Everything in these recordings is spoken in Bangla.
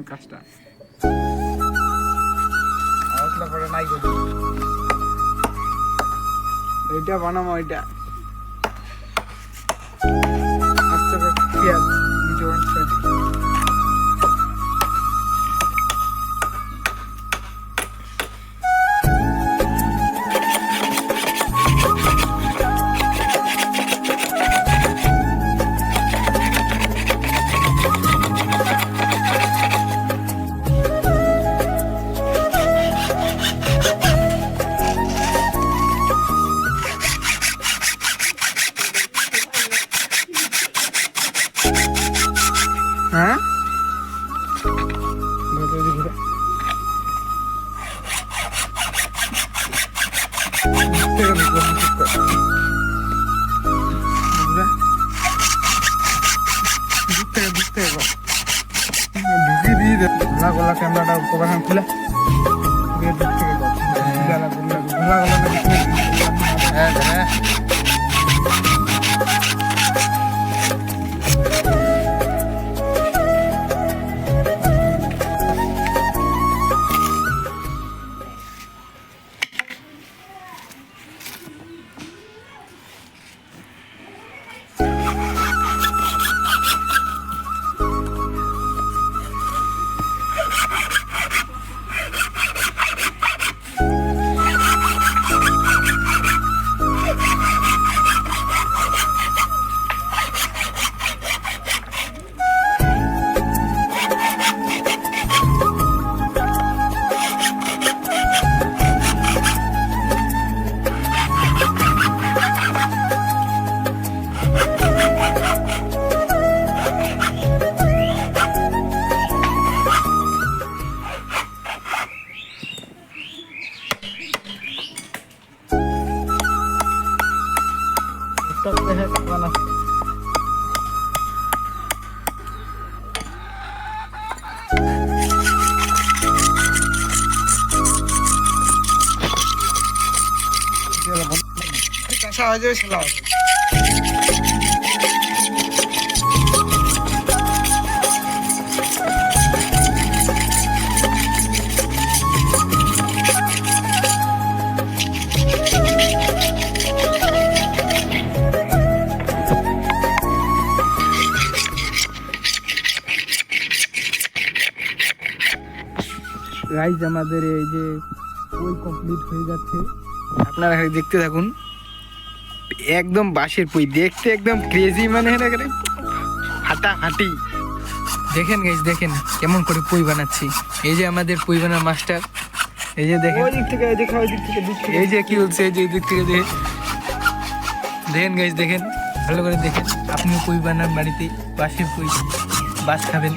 কাজটা আসলে পরে নাই করি এটা বানাবো এটা আস্তে করে পেঁয়াজ জোয়ান সাইড হ্যাঁ ঢুকিয়ে দিয়ে গোলা গোলা ক্যামেরাটা কভার খুলে দূর থেকে গোলা গোলা হ্যাঁ হ্যাঁ সহজে ছিল গাইজ আমাদের এই যে পুই কমপ্লিট হয়ে যাচ্ছে আপনারা দেখতে থাকুন একদম বাঁশের পুই দেখতে একদম ক্রেজি মানে হাঁটাহাঁটি দেখেন গাইজ দেখেন কেমন করে পুই বানাচ্ছি এই যে আমাদের পুই বানার মাস্টার এই যে দেখেন ওই দিক থেকে দেখা ওই দিক থেকে এই যে কি বলছে এই যে দিক থেকে দেখেন গাইজ দেখেন ভালো করে দেখেন আপনিও পুই বানান বাড়িতে বাঁশের পুই বাঁশ খাবেন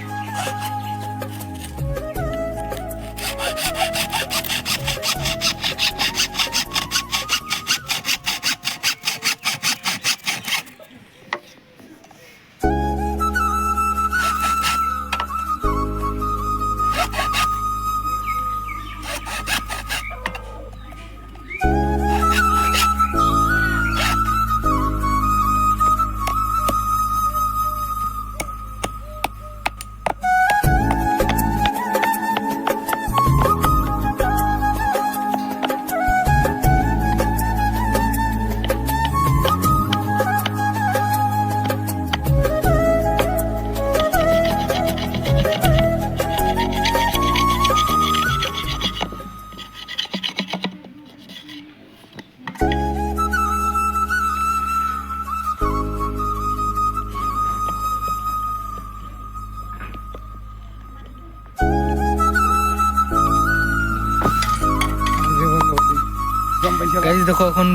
গাইজ দেখো এখন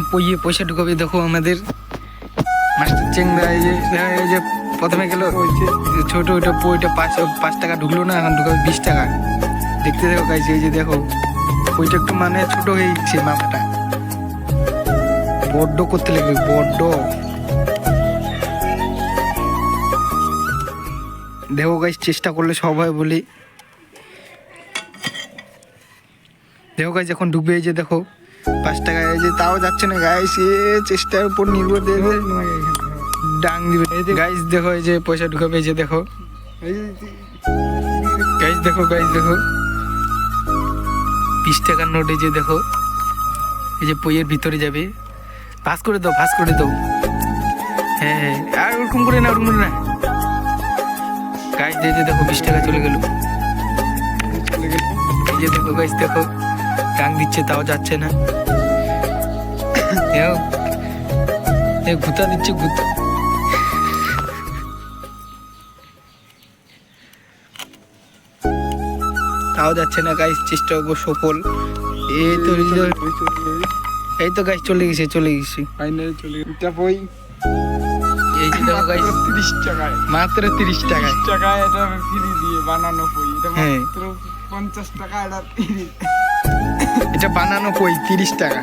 পয়সা ঢুকাবে দেখো আমাদের মাস্টার চেংরা এই যে প্রথমে গেল ছোট ওইটা পইটা 5 টাকা ঢুকলো না এখন ঢুকাবে 20 টাকা দেখতে দেখো গাইজ এই যে দেখো পইটা একটু মানে ছোট হয়ে গেছে মাথাটা বড্ড করতে লাগবে বড্ড দেখো গাইজ চেষ্টা করলে সব হয় বলি দেখো গাইজ এখন ডুবে এই যে দেখো 5 টাকা এই যে তাও যাচ্ছে না গাইস চেষ্টার উপর নির্ভর দেবে ডাং দিবে গাইস দেখো এই যে পয়সা ঢুকাবে এই যে দেখো গাইস গাইস দেখো 20 টাকার নোট এই যে দেখো, এই যে পইয়ের ভিতরে যাবে। ভাস করে দাও হ্যাঁ আর ওরকম করে না গাইস এই যে দেখো 20 টাকা চলে গেল। এই যে দেখো গাইস দেখো, টাং দিচ্ছে তাও যাচ্ছে না। ঘুতা দিচ্ছে তাও যাচ্ছে না গাইস, চেষ্টা করবো সফল। এই তো গাইস চলে গেছে ফাইনালি চলে গেছে। এটা বই এই যে দেখো গাইস 30 টাকায়, মাত্র 30 টাকায় এটা ফ্রি দিয়ে বানানো বই। এটা হ্যাঁ। মাত্র 50 টাকা, এটা বানানো বই 30 টাকা।